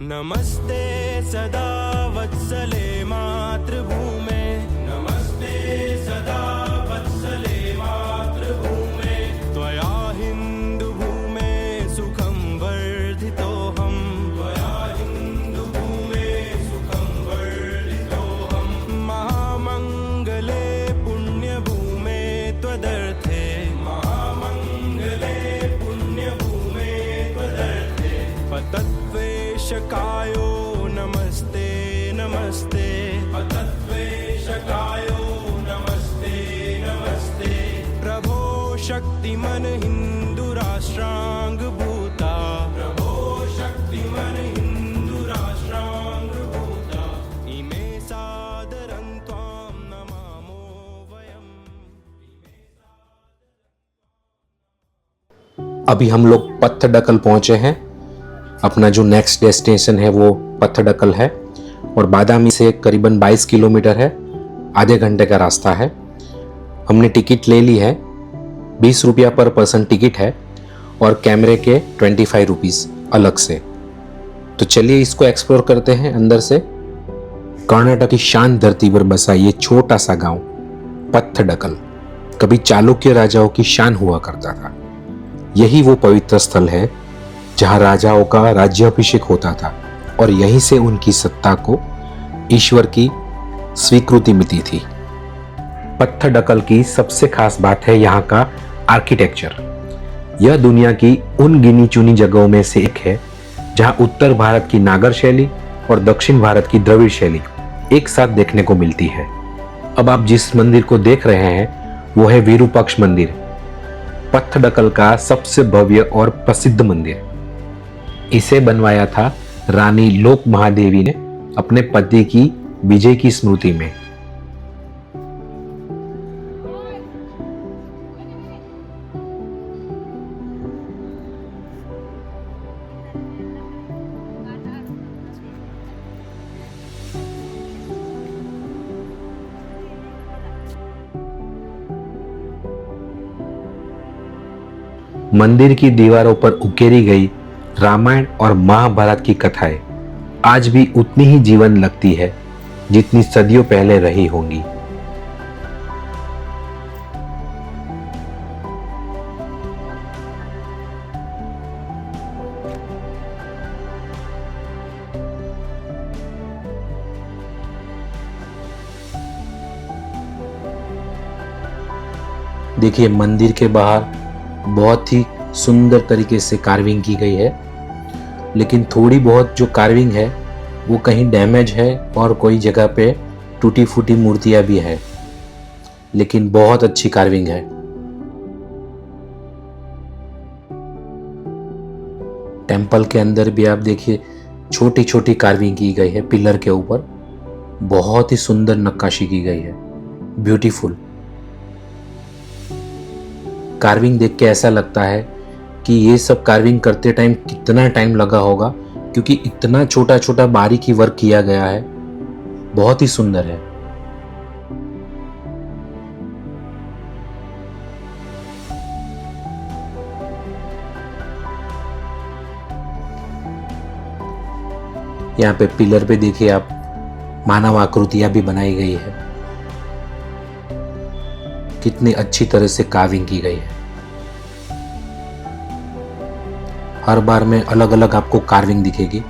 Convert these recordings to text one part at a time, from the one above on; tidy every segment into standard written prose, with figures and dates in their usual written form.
नमस्ते सदा वत्सले मातृभूमे, नमस्ते सदा वत्सले मातृभूमे, त्वया हिन्दुभूमे सुखं वर्धितोऽहम्, त्वया हिन्दुभूमे सुखं वर्धितोऽहम्, महामङ्गले पुण्यभूमे त्वदर्थे, महामङ्गले पुण्यभूमे त्वदर्थे, पतत्वेशकायो नमस्ते नमस्ते, पतत्वेशकायो नमस्ते नमस्ते, प्रभो शक्तिमन हिन्दुराष्ट्राङ्गभूता, प्रभो शक्तिमन हिन्दुराष्ट्राङ्गभूता, इमे सादरं त्वां नमामो वयम्। अभी हम लोग पत्थडकल पहुंचे हैं। अपना जो नेक्स्ट डेस्टिनेशन है वो पत्थडकल है और बादामी से करीबन 22 किलोमीटर है, आधे घंटे का रास्ता है। हमने टिकट ले ली है, 20 रुपया पर पर्सन टिकट है और कैमरे के 25 रुपीज़ अलग से। तो चलिए इसको एक्सप्लोर करते हैं अंदर से। कर्नाटक की शांत धरती पर बसा ये छोटा सा गांव पत्थडकल कभी चालुक्य राजाओं की शान हुआ करता था। यही वो पवित्र स्थल है जहां राजाओं का राज्याभिषेक होता था और यहीं से उनकी सत्ता को ईश्वर की स्वीकृति मिलती थी। पत्थडकल की सबसे खास बात है यहाँ का आर्किटेक्चर। यह दुनिया की उन गिनी चुनी जगहों में से एक है जहां उत्तर भारत की नागर शैली और दक्षिण भारत की द्रविड़ शैली एक साथ देखने को मिलती है। अब आप जिस मंदिर को देख रहे हैं वो है विरूपाक्ष मंदिर, पत्थडकल का सबसे भव्य और प्रसिद्ध मंदिर। इसे बनवाया था रानी लोक महादेवी ने अपने पति की विजय की स्मृति में। मंदिर की दीवारों पर उकेरी गई रामायण और महाभारत की कथाएं आज भी उतनी ही जीवन लगती है जितनी सदियों पहले रही होंगी। देखिए मंदिर के बाहर बहुत ही सुंदर तरीके से कार्विंग की गई है, लेकिन थोड़ी बहुत जो कार्विंग है वो कहीं डैमेज है और कोई जगह पे टूटी फूटी मूर्तियां भी है, लेकिन बहुत अच्छी कार्विंग है। टेंपल के अंदर भी आप देखिए छोटी छोटी कार्विंग की गई है, पिलर के ऊपर बहुत ही सुंदर नक्काशी की गई है, ब्यूटीफुल। कार्विंग देख के ऐसा लगता है कि ये सब कार्विंग करते टाइम कितना टाइम लगा होगा, क्योंकि इतना छोटा छोटा बारीकी वर्क किया गया है, बहुत ही सुंदर है। यहाँ पे पिलर पे देखिए आप मानव आकृतियां भी बनाई गई है, कितनी अच्छी तरह से कार्विंग की गई है। हर बार में अलग अलग आपको कार्विंग दिखेगी।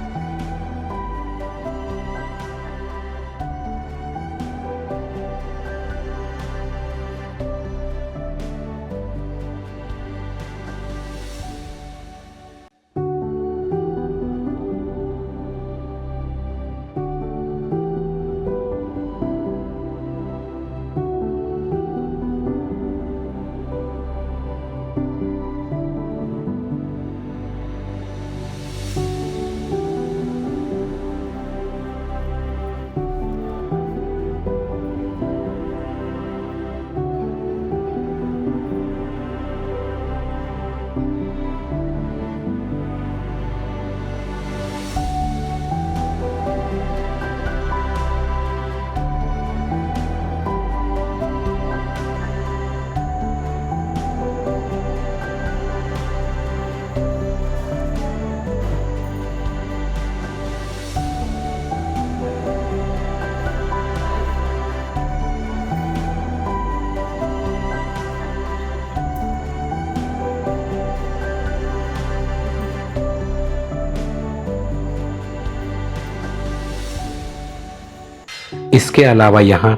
इसके अलावा यहाँ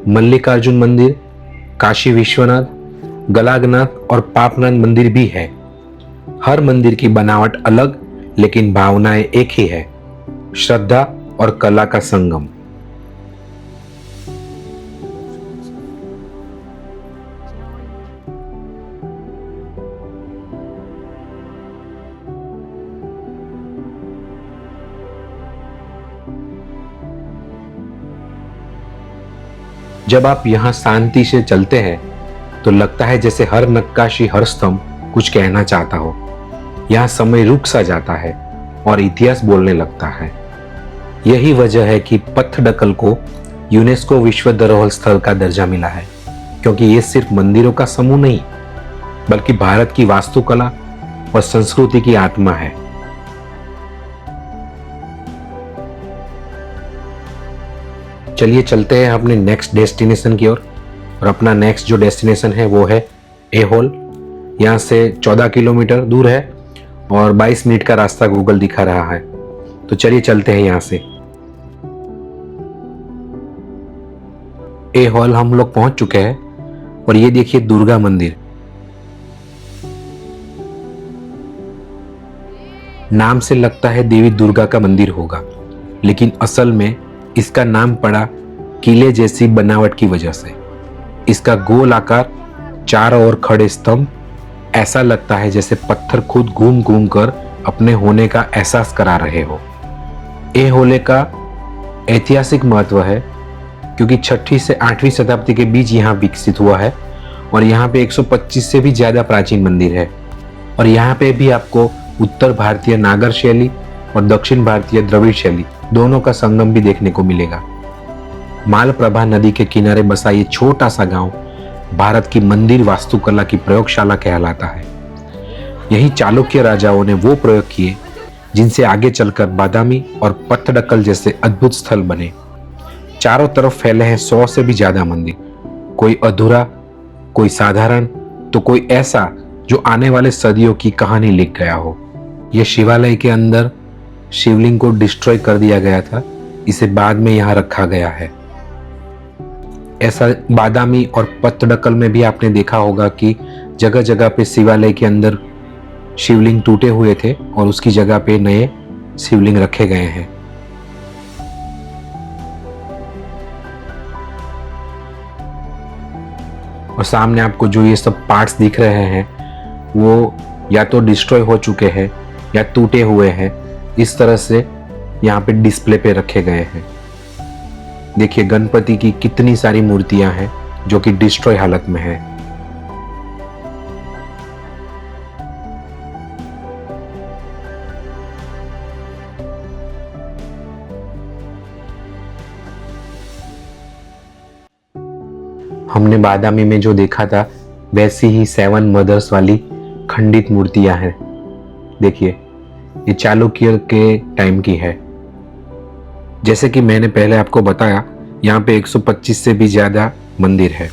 मल्लिकार्जुन मंदिर, काशी विश्वनाथ, गलागनाथ और पापनाथ मंदिर भी है। हर मंदिर की बनावट अलग लेकिन भावनाएं एक ही है, श्रद्धा और कला का संगम। जब आप यहाँ शांति से चलते हैं तो लगता है जैसे हर नक्काशी, हर स्तंभ कुछ कहना चाहता हो। यहाँ समय रुक सा जाता है और इतिहास बोलने लगता है। यही वजह है कि पत्थडकल को यूनेस्को विश्व धरोहर स्थल का दर्जा मिला है, क्योंकि ये सिर्फ मंदिरों का समूह नहीं बल्कि भारत की वास्तुकला और संस्कृति की आत्मा है। चलिए चलते हैं अपने नेक्स्ट डेस्टिनेशन की ओर। और अपना नेक्स्ट जो डेस्टिनेशन है वो है एहोल। यहाँ से 14 किलोमीटर दूर है और 22 मिनट का रास्ता गूगल दिखा रहा है। तो चलिए चलते हैं यहाँ से। एहोल हम लोग पहुंच चुके हैं और ये देखिए दुर्गा मंदिर। नाम से लगता है देवी दुर्गा का मंदिर होगा, लेकिन असल में इसका नाम पड़ा किले जैसी बनावट की वजह से। इसका गोल आकार, चारों ओर खड़े स्तंभ, ऐसा लगता है जैसे पत्थर खुद घूम घूम कर अपने होने का एहसास करा रहे हो। एहोले का ऐतिहासिक महत्व है क्योंकि 6वीं से 8वीं शताब्दी के बीच यहाँ विकसित हुआ है और यहाँ पे 125 से भी ज्यादा प्राचीन मंदिर है। और यहाँ पे भी आपको उत्तर भारतीय नागर शैली और दक्षिण भारतीय द्रविड़ शैली दोनों का संगम भी देखने को मिलेगा। मालप्रभा नदी के किनारे बसा ये छोटा सा गांव भारत की मंदिर वास्तुकला की प्रयोगशाला कहलाता है। यही चालुक्य राजाओं ने वो प्रयोग किए जिनसे आगे चलकर बादामी और पत्थडकल जैसे अद्भुत स्थल बने। चारों तरफ फैले हैं 100 से भी ज्यादा मंदिर, कोई अधूरा, कोई साधारण, तो कोई ऐसा जो आने वाले सदियों की कहानी लिख गया हो। यह शिवालय के अंदर शिवलिंग को डिस्ट्रॉय कर दिया गया था, इसे बाद में यहाँ रखा गया है। ऐसा बादामी और पत्थडकल में भी आपने देखा होगा कि जगह जगह पे शिवालय के अंदर शिवलिंग टूटे हुए थे और उसकी जगह पे नए शिवलिंग रखे गए हैं। और सामने आपको जो ये सब पार्ट्स दिख रहे हैं वो या तो डिस्ट्रॉय हो चुके हैं या टूटे हुए हैं। इस तरह से यहाँ पे डिस्प्ले पे रखे गए हैं। देखिए गणपति की कितनी सारी मूर्तियां हैं जो कि डिस्ट्रॉय हालत में है। हमने बादामी में जो देखा था वैसी ही 7 मदर्स वाली खंडित मूर्तियां हैं। देखिए ये चालुक्य के टाइम की है। जैसे कि मैंने पहले आपको बताया, यहाँ पे 125 से भी ज्यादा मंदिर है।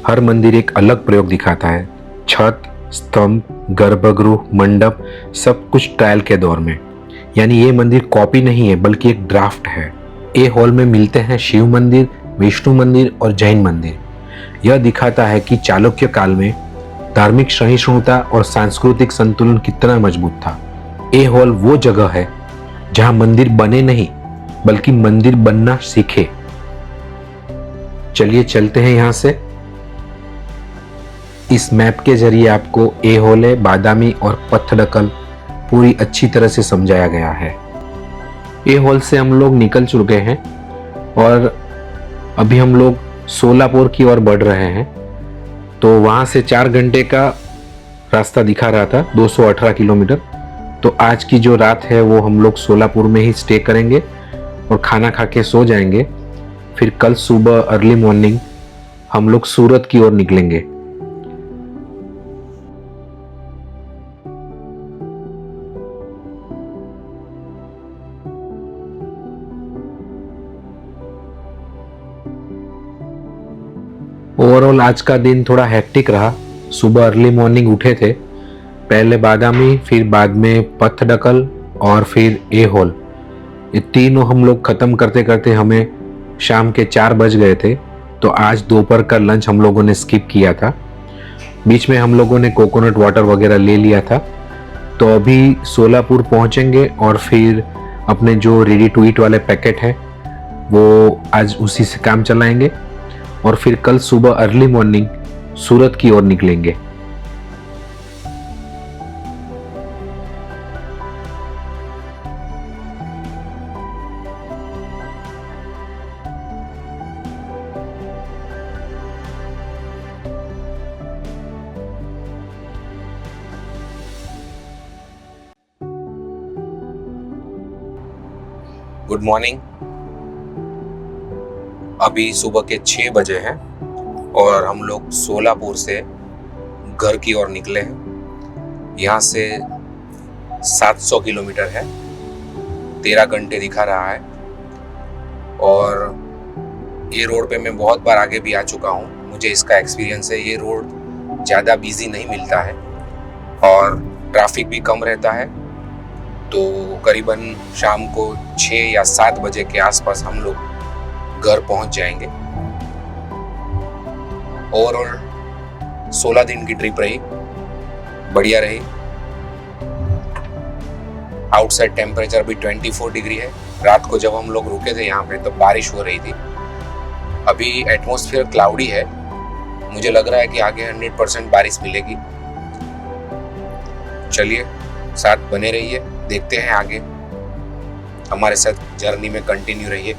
हर मंदिर एक अलग प्रयोग दिखाता है। छत, स्तंभ, गर्भगृह, मंडप, सब कुछ ट्रायल के दौर में। यानी ये मंदिर कॉपी नहीं है बल्कि एक ड्राफ्ट है। ए हॉल में मिलते हैं शिव मंदिर, विष्णु मंदिर और जैन मंदिर। यह दिखाता है कि चालुक्य काल में धार्मिक सहिष्णुता और सांस्कृतिक संतुलन कितना मजबूत था। ए हॉल वो जगह है जहां मंदिर बने नहीं बल्कि मंदिर बनना सीखे। चलिए चलते हैं यहां से। इस मैप के जरिए आपको एहोले, बादामी और पत्थडकल पूरी अच्छी तरह से समझाया गया है। एहोल से हम लोग निकल चुके हैं और अभी हम लोग सोलापुर की ओर बढ़ रहे हैं। तो वहां से 4 घंटे का रास्ता दिखा रहा था, 218 किलोमीटर। तो आज की जो रात है वो हम लोग सोलापुर में ही स्टे करेंगे और खाना खा के सो जाएंगे। फिर कल सुबह अर्ली मॉर्निंग हम लोग सूरत की ओर निकलेंगे। ओवरऑल आज का दिन थोड़ा हेक्टिक रहा। सुबह अर्ली मॉर्निंग उठे थे, पहले बादामी, फिर बाद में पत्थडकल और फिर एहोल। ये तीनों हम लोग खत्म करते करते हमें शाम के 4 बज गए थे, तो आज दोपहर का लंच हम लोगों ने स्किप किया था। बीच में हम लोगों ने कोकोनट वाटर वगैरह ले लिया था। तो अभी सोलापुर पहुंचेंगे और फिर अपने जो रेडी टू ईट वाले पैकेट हैं वो आज उसी से काम चलाएंगे और फिर कल सुबह अर्ली मॉर्निंग सूरत की ओर निकलेंगे। Good morning. अभी सुबह के 6 बजे हैं और हम लोग सोलापुर से घर की ओर निकले हैं। यहाँ से 700 किलोमीटर है, 13 घंटे दिखा रहा है। और ये रोड पे मैं बहुत बार आगे भी आ चुका हूँ, मुझे इसका एक्सपीरियंस है। ये रोड ज़्यादा बिजी नहीं मिलता है और ट्रैफिक भी कम रहता है। तो करीबन शाम को 6 या 7 बजे के आसपास हम लोग घर पहुंच जाएंगे। ओवरऑल 16 दिन की ट्रिप रही, बढ़िया रही। आउटसाइड टेम्परेचर भी 24 डिग्री है। रात को जब हम लोग रुके थे यहाँ पे तो बारिश हो रही थी। अभी एटमॉस्फेयर क्लाउडी है, मुझे लग रहा है कि आगे 100% बारिश मिलेगी। चलिए साथ बने रहिए, देखते हैं आगे, हमारे साथ जर्नी में कंटिन्यू रहिए।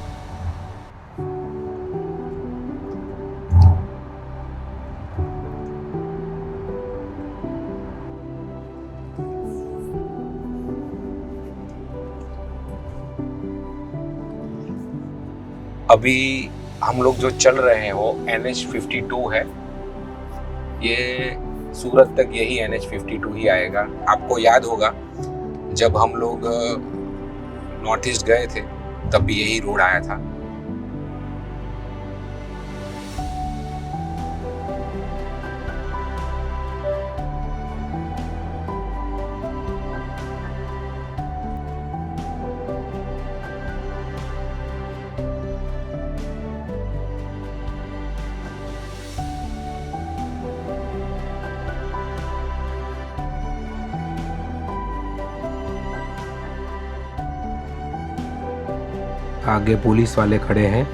अभी हम लोग जो चल रहे हैं वो NH52 है। ये सूरत तक यही NH52 ही आएगा। आपको याद होगा जब हम लोग नॉर्थ ईस्ट गए थे तब भी यही रोड आया था। आगे पुलिस वाले खड़े हैं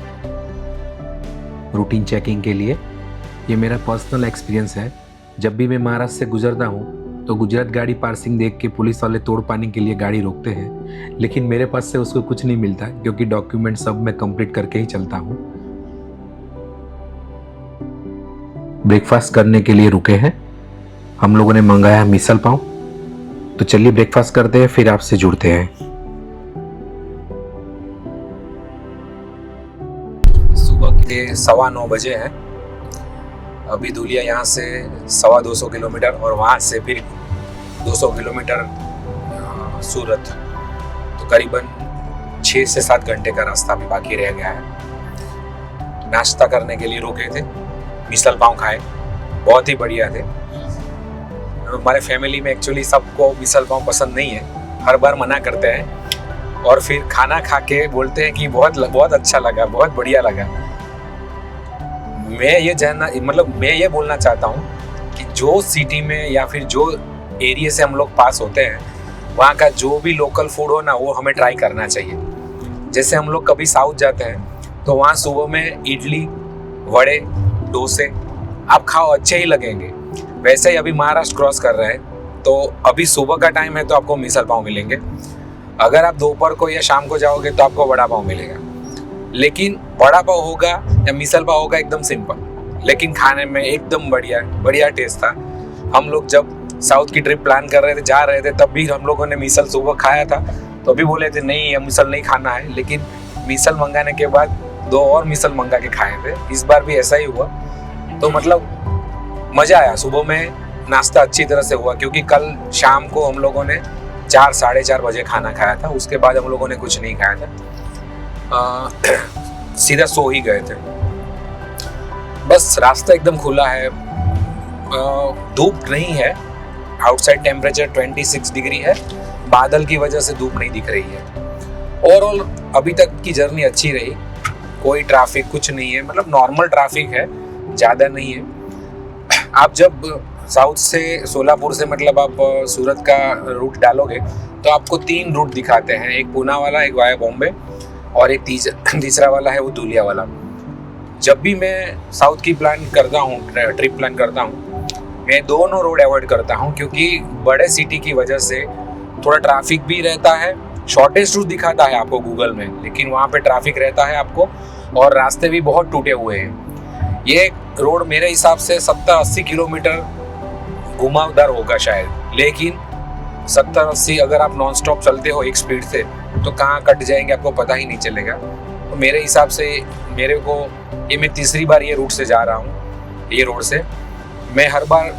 रूटीन चेकिंग के लिए। ये मेरा पर्सनल एक्सपीरियंस है। जब भी मैं महाराष्ट्र से गुजरता हूँ तो गुजरात गाड़ी पार्सिंग देख के पुलिस वाले तोड़ पाने के लिए गाड़ी रोकते हैं, लेकिन मेरे पास से उसको कुछ नहीं मिलता क्योंकि डॉक्यूमेंट सब मैं कंप्लीट करके ही चलता हूँ। ब्रेकफास्ट करने के लिए रुके हैं। हम लोगों ने मंगाया मिसल पाव। तो चलिए ब्रेकफास्ट करते हैं, फिर आपसे जुड़ते हैं। सुबह के 9:15 बजे हैं। अभी धुलिया यहाँ से 250 किलोमीटर और वहाँ से फिर 200 किलोमीटर सूरत, तो करीबन 6 से 7 घंटे का रास्ता भी बाकी रह गया है। नाश्ता करने के लिए रुके थे, मिसल पाव खाए, बहुत ही बढ़िया थे। हमारे फैमिली में एक्चुअली सबको मिसल पाव पसंद नहीं है, हर बार मना करते हैं और फिर खाना खा के बोलते हैं कि बहुत अच्छा लगा, बहुत बढ़िया लगा। मैं ये बोलना चाहता हूँ कि जो सिटी में या फिर जो एरिया से हम लोग पास होते हैं वहाँ का जो भी लोकल फूड हो ना, वो हमें ट्राई करना चाहिए। जैसे हम लोग कभी साउथ जाते हैं तो वहाँ सुबह में इडली, वड़े, डोसे आप खाओ, अच्छे ही लगेंगे। वैसे ही अभी महाराष्ट्र क्रॉस कर रहे हैं तो अभी सुबह का टाइम है तो आपको मिसल पाव मिलेंगे। अगर आप दोपहर को या शाम को जाओगे तो आपको वड़ा पाव मिलेगा। लेकिन वड़ा पाव होगा या मिसल पाव होगा एकदम सिंपल, लेकिन खाने में एकदम बढ़िया टेस्ट था। हम लोग जब साउथ की ट्रिप प्लान कर रहे थे, जा रहे थे, तब भी हम लोगों ने मिसल सुबह खाया था तो भी बोले थे नहीं ये मिसल नहीं खाना है, लेकिन मिसल मंगाने के बाद 2 और मिसल मंगा के खाए थे। इस बार भी ऐसा ही हुआ, तो मतलब मज़ा आया। सुबह में नाश्ता अच्छी तरह से हुआ क्योंकि कल शाम को हम लोगों ने 4 साढ़े 4 बजे खाना खाया था। उसके बाद हम लोगों ने कुछ नहीं खाया था, सीधा सो ही गए थे। बस रास्ता एकदम खुला है, धूप नहीं है। आउटसाइड टेम्परेचर 26 डिग्री है, बादल की वजह से धूप नहीं दिख रही है। ओवरऑल अभी तक की जर्नी अच्छी रही। कोई ट्रैफिक कुछ नहीं है, मतलब नॉर्मल ट्रैफिक है, ज़्यादा नहीं है। आप जब साउथ से सोलापुर से मतलब आप सूरत का रूट डालोगे तो आपको 3 रूट दिखाते हैं, एक पूना वाला, एक वाया बॉम्बे और एक तीसरा वाला है वो धुलिया वाला। जब भी मैं साउथ की प्लान करता हूँ, ट्रिप प्लान करता हूँ, मैं दोनों रोड अवॉइड करता हूँ क्योंकि बड़े सिटी की वजह से थोड़ा ट्रैफिक भी रहता है। शॉर्टेस्ट रूट दिखाता है आपको गूगल में, लेकिन वहाँ पे ट्रैफिक रहता है आपको और रास्ते भी बहुत टूटे हुए हैं। ये रोड मेरे हिसाब से 70-80 किलोमीटर घुमावदार होगा शायद, लेकिन 70-80 अगर आप नॉन स्टॉप चलते हो एक स्पीड से तो कहाँ कट जाएंगे आपको पता ही नहीं चलेगा। तो मेरे हिसाब से मेरे को ये मैं तीसरी बार ये रूट से जा रहा हूँ, ये रोड से मैं हर बार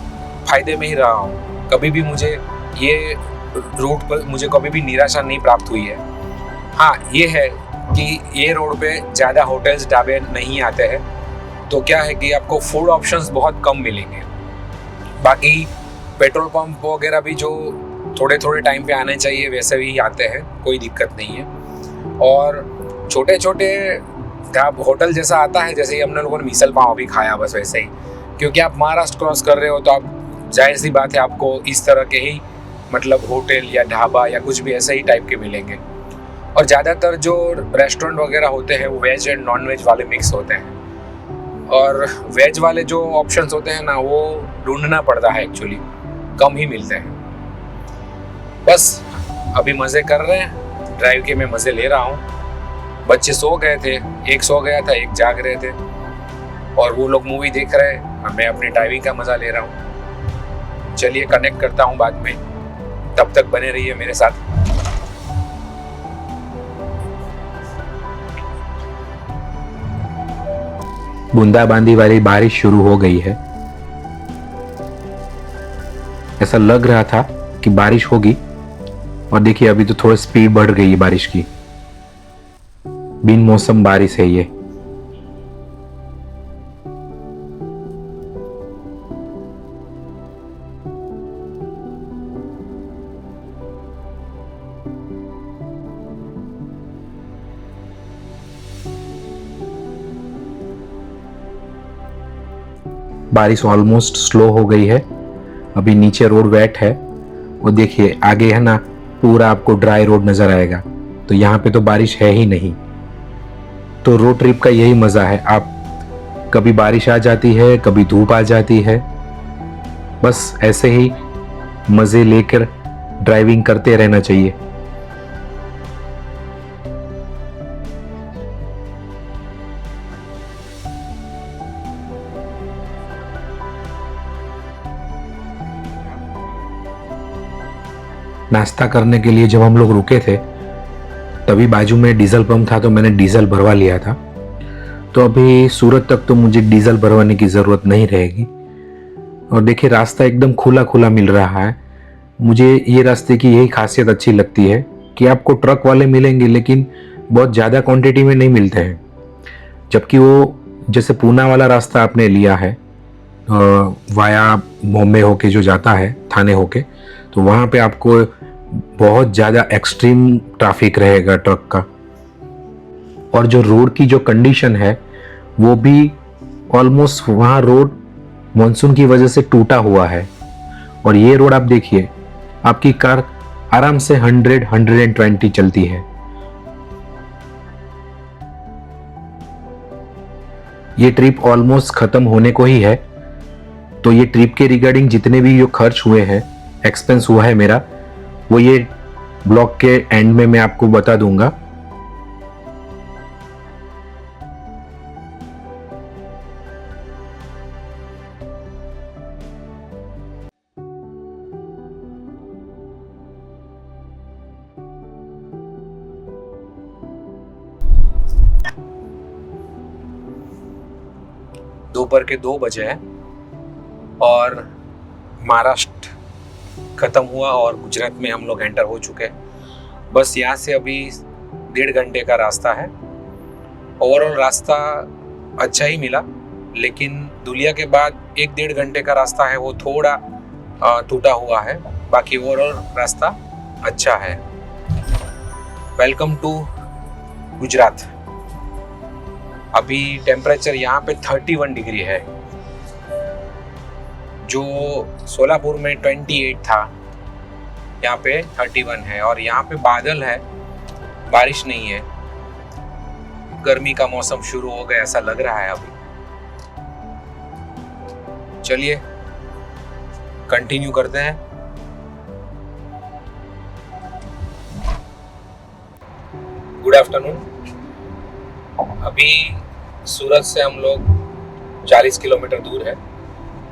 फायदे में ही रहा हूँ। कभी भी मुझे ये रूट पर मुझे कभी भी निराशा नहीं प्राप्त हुई है। हाँ, ये है कि ये रोड पे ज़्यादा होटल्स ढाबे नहीं आते हैं, तो क्या है कि आपको फूड ऑप्शंस बहुत कम मिलेंगे। बाकी पेट्रोल पंप वगैरह भी जो थोड़े थोड़े टाइम पे आने चाहिए वैसे भी आते हैं, कोई दिक्कत नहीं है। और छोटे छोटे होटल जैसा आता है, जैसे ही हमने लोगों ने मिसल पाव भी खाया बस वैसे ही, क्योंकि आप महाराष्ट्र क्रॉस कर रहे हो तो आप जाहिर सी बात है आपको इस तरह के ही मतलब होटल या ढाबा या कुछ भी ऐसे ही टाइप के मिलेंगे। और ज़्यादातर जो रेस्टोरेंट वगैरह होते हैं वो वेज एंड नॉन वेज वाले मिक्स होते हैं, और वेज वाले जो ऑप्शंस होते हैं ना वो ढूंढना पड़ता है, एक्चुअली कम ही मिलते हैं। बस अभी मज़े कर रहे हैं, ड्राइव के मैं मज़े ले रहा हूँ। बच्चे सो गए थे, एक सो गया था, एक जाग रहे थे, और वो लोग मूवी देख रहे हैं, मैं अपनी ड्राइविंग का मज़ा ले रहा हूँ। चलिए कनेक्ट करता हूँ बाद में, तब तक बने रहिए मेरे साथ। बूंदाबांदी वाली बारिश शुरू हो गई है। ऐसा लग रहा था कि बारिश होगी, और देखिए अभी तो थोड़ी स्पीड बढ़ गई है बारिश की। बिन मौसम बारिश है ये। बारिश ऑलमोस्ट स्लो हो गई है, अभी नीचे रोड वेट है, वो देखिए आगे है ना पूरा आपको ड्राई रोड नजर आएगा। तो यहाँ पे तो बारिश है ही नहीं। तो रोड ट्रिप का यही मजा है, आप कभी बारिश आ जाती है, कभी धूप आ जाती है, बस ऐसे ही मजे लेकर ड्राइविंग करते रहना चाहिए। नाश्ता करने के लिए जब हम लोग रुके थे तभी बाजू में डीजल पंप था, तो मैंने डीजल भरवा लिया था। तो अभी सूरत तक तो मुझे डीजल भरवाने की ज़रूरत नहीं रहेगी। और देखिए रास्ता एकदम खुला खुला मिल रहा है। मुझे ये रास्ते की यही खासियत अच्छी लगती है कि आपको ट्रक वाले मिलेंगे लेकिन बहुत ज़्यादा क्वांटिटी में नहीं मिलते हैं। जबकि वो जैसे पूना वाला रास्ता आपने लिया है वाया बॉम्बे होके जो जाता है थाने होके, तो वहाँ पे आपको बहुत ज़्यादा एक्सट्रीम ट्रैफिक रहेगा ट्रक का। और जो रोड की जो कंडीशन है वो भी ऑलमोस्ट वहाँ रोड मॉनसून की वजह से टूटा हुआ है। और ये रोड आप देखिए, आपकी कार आराम से 100-120 चलती है। ये ट्रिप ऑलमोस्ट ख़त्म होने को ही है, तो ये ट्रिप के रिगार्डिंग जितने भी जो खर्च हुए हैं, एक्सपेंस हुआ है मेरा, वो ये ब्लॉग के एंड में मैं आपको बता दूंगा। दोपहर के 2 बजे हैं और महाराष्ट्र ख़त्म हुआ और गुजरात में हम लोग एंटर हो चुके हैं। बस यहाँ से अभी 1.5 घंटे का रास्ता है। ओवरऑल रास्ता अच्छा ही मिला, लेकिन धुलिया के बाद 1-1.5 घंटे का रास्ता है वो थोड़ा टूटा हुआ है। बाकी ओवरऑल रास्ता अच्छा है। Welcome to Gujarat. अभी टेम्परेचर यहाँ पे 31 डिग्री है, जो सोलापुर में 28 था, यहाँ पे 31 है। और यहाँ पे बादल है, बारिश नहीं है, गर्मी का मौसम शुरू हो गया ऐसा लग रहा है अभी। चलिए कंटिन्यू करते हैं। Good afternoon. अभी सूरत से हम लोग 40 किलोमीटर दूर है,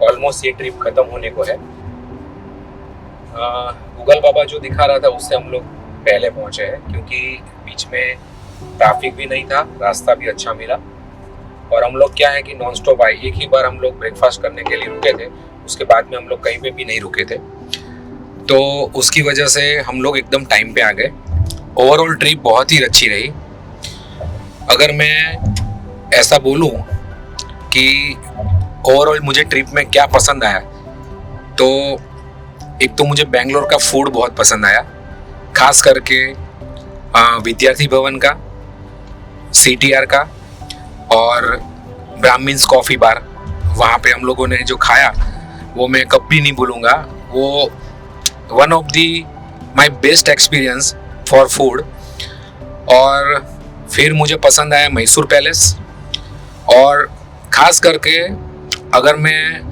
ऑलमोस्ट ये ट्रिप खत्म होने को है। गूगल बाबा जो दिखा रहा था उससे हम लोग पहले पहुंचे हैं, क्योंकि बीच में ट्रैफिक भी नहीं था, रास्ता भी अच्छा मिला। और हम लोग क्या है कि नॉन स्टॉप आए, एक ही बार हम लोग ब्रेकफास्ट करने के लिए रुके थे, उसके बाद में हम लोग कहीं पे भी नहीं रुके थे, तो उसकी वजह से हम लोग एकदम टाइम पे आ गए। ओवरऑल ट्रिप बहुत ही अच्छी रही। अगर मैं ऐसा बोलूं कि ओवरऑल मुझे ट्रिप में क्या पसंद आया, तो एक तो मुझे बेंगलोर का फूड बहुत पसंद आया, खास करके विद्यार्थी भवन का, CTR का और ब्राह्मिन्स कॉफ़ी बार। वहाँ पे हम लोगों ने जो खाया वो मैं कभी नहीं भूलूँगा। वो one of the my best experience for food. और फिर मुझे पसंद आया मैसूर पैलेस। और ख़ास करके अगर मैं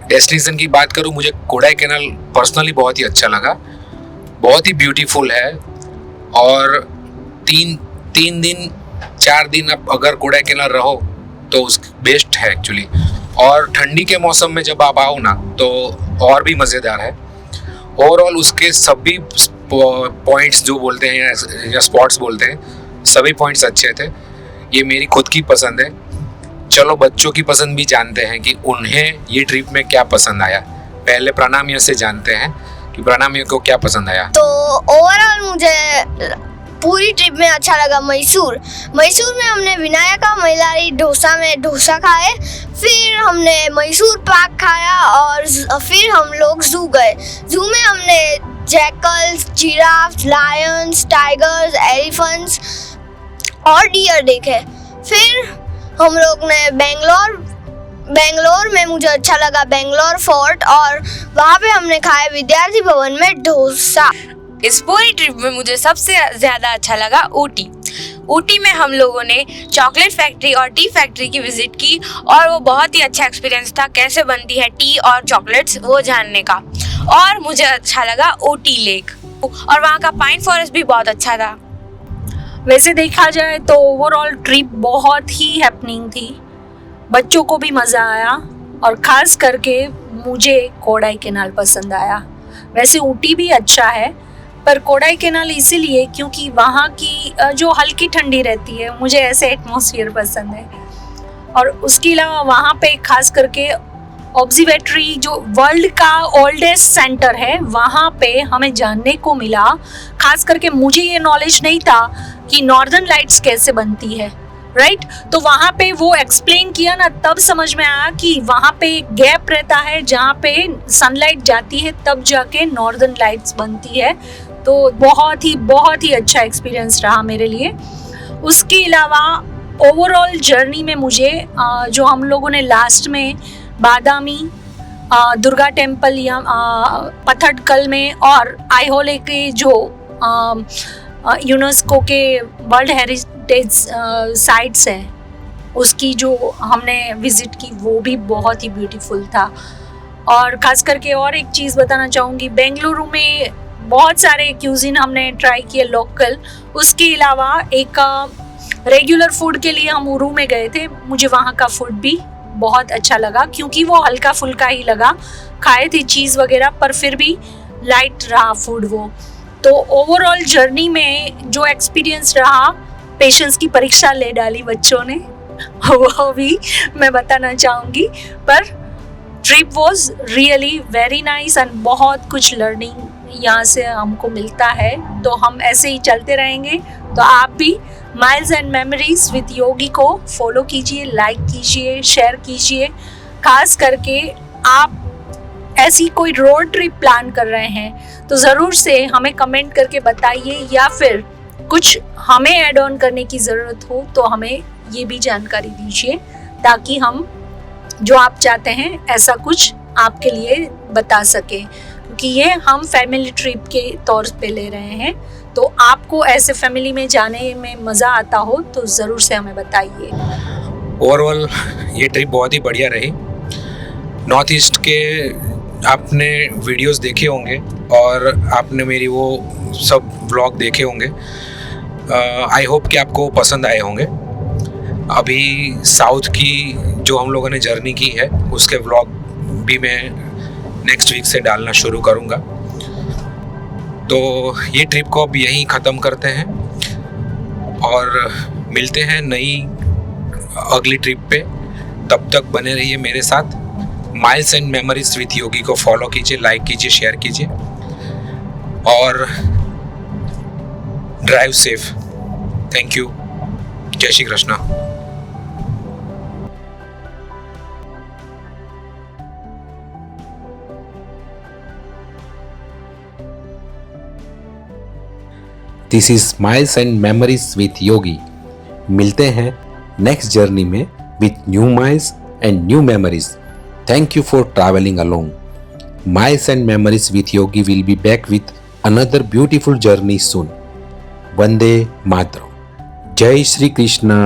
डेस्टिनेशन की बात करूं, मुझे कोडाईकनाल पर्सनली बहुत ही अच्छा लगा, बहुत ही ब्यूटीफुल है। और तीन दिन 4 दिन आप अगर कोडाईकनाल रहो तो उस बेस्ट है एक्चुअली। और ठंडी के मौसम में जब आप आओ ना तो और भी मज़ेदार है। ओवरऑल उसके सभी पॉइंट्स जो बोलते हैं या स्पॉट्स बोलते हैं, सभी पॉइंट्स अच्छे थे। ये मेरी खुद की पसंद है। चलो बच्चों की पसंद भी जानते हैं कि उन्हें ये ट्रिप में क्या पसंद आया। पहले प्रणामियों से जानते हैं कि प्रणामियों को क्या पसंद आया। तो ओवरऑल मुझे पूरी ट्रिप में अच्छा लगा मैसूर में हमने विनायका महिलारी डोसा में डोसा खाए, फिर हमने मैसूर पाक खाया और फिर हम लोग जू गए। जू में हमने jackals, giraffe, Lions, tigers, elephants और डियर देखे। फिर हम लोग ने बेंगलोर में मुझे अच्छा लगा बेंगलोर फोर्ट, और वहाँ पे हमने खाए विद्यार्थी भवन में डोसा। इस पूरी ट्रिप में मुझे सबसे ज़्यादा अच्छा लगा ऊटी में हम लोगों ने चॉकलेट फैक्ट्री और टी फैक्ट्री की विजिट की, और वो बहुत ही अच्छा एक्सपीरियंस था, कैसे बनती है टी और चॉकलेट्स वो जानने का। और मुझे अच्छा लगा ऊटी लेक, और वहाँ का पाइन फॉरेस्ट भी बहुत अच्छा था। वैसे देखा जाए तो ओवरऑल ट्रिप बहुत ही हैपनिंग थी, बच्चों को भी मज़ा आया, और ख़ास करके मुझे कोडाईकनाल पसंद आया। वैसे ऊटी भी अच्छा है, पर कोडाईकनाल इसीलिए क्योंकि वहाँ की जो हल्की ठंडी रहती है, मुझे ऐसे एटमॉस्फेयर पसंद है। और उसके अलावा वहाँ पे खास करके ऑब्जर्वेटरी जो वर्ल्ड का ओल्डेस्ट सेंटर है, वहाँ पे हमें जानने को मिला। खास करके मुझे ये नॉलेज नहीं था कि नॉर्दर्न लाइट्स कैसे बनती है, राइट। तो वहाँ पे वो एक्सप्लेन किया ना, तब समझ में आया कि वहाँ पे एक गैप रहता है जहाँ पे सनलाइट जाती है, तब जाके नॉर्दर्न लाइट्स बनती है। तो बहुत ही अच्छा एक्सपीरियंस रहा मेरे लिए। उसके अलावा ओवरऑल जर्नी में मुझे जो हम लोगों ने लास्ट में बादामी, दुर्गा टेम्पल या पत्थडकल में, और आइहोले के जो यूनेस्को के वर्ल्ड हेरिटेज साइट्स हैं, उसकी जो हमने विज़िट की वो भी बहुत ही ब्यूटीफुल था। और ख़ास करके और एक चीज़ बताना चाहूँगी, बेंगलुरु में बहुत सारे क्यूजिन हमने ट्राई किए लोकल। उसके अलावा एक रेगुलर फूड के लिए हम उरू में गए थे, मुझे वहाँ का फूड भी बहुत अच्छा लगा, क्योंकि वो हल्का फुल्का ही लगा। खाए थे चीज़ वगैरह, पर फिर भी लाइट रहा फूड वो। तो ओवरऑल जर्नी में जो एक्सपीरियंस रहा, पेशेंस की परीक्षा ले डाली बच्चों ने, वो भी मैं बताना चाहूँगी। पर trip was really very nice and बहुत कुछ लर्निंग यहाँ से हमको मिलता है। तो हम ऐसे ही चलते रहेंगे। तो आप भी माइल्स एंड मेमोरीज विद योगी को फॉलो कीजिए, लाइक कीजिए, शेयर कीजिए। खास करके आप ऐसी कोई रोड ट्रिप प्लान कर रहे हैं तो ज़रूर से हमें कमेंट करके बताइए, या फिर कुछ हमें ऐड ऑन करने की ज़रूरत हो तो हमें ये भी जानकारी दीजिए, ताकि हम जो आप चाहते हैं ऐसा कुछ आपके लिए बता सके, क्योंकि ये हम फैमिली ट्रिप के तौर पे ले रहे हैं। तो आपको ऐसे फैमिली में जाने में मज़ा आता हो तो ज़रूर से हमें बताइए। ओवरऑल ये ट्रिप बहुत ही बढ़िया रही। नॉर्थ ईस्ट के आपने वीडियोस देखे होंगे और आपने मेरी वो सब व्लॉग देखे होंगे। आई होप कि आपको पसंद आए होंगे। अभी साउथ की जो हम लोगों ने जर्नी की है उसके व्लॉग भी मैं नेक्स्ट वीक से डालना शुरू करूँगा। तो ये ट्रिप को अब यहीं ख़त्म करते हैं और मिलते हैं नई अगली ट्रिप पे। तब तक बने रहिए मेरे साथ। माइल्स एंड मेमोरीज विथ योगी को फॉलो कीजिए, लाइक कीजिए, शेयर कीजिए और ड्राइव सेफ। Thank you. जय Shri Krishna. This is smiles and memories with Yogi. मिलते हैं नेक्स्ट जर्नी में with new miles and new memories. Thank you for travelling along. Miles and memories with Yogi will be back with another beautiful journey soon. वंदे मातरम। जय श्री कृष्णा।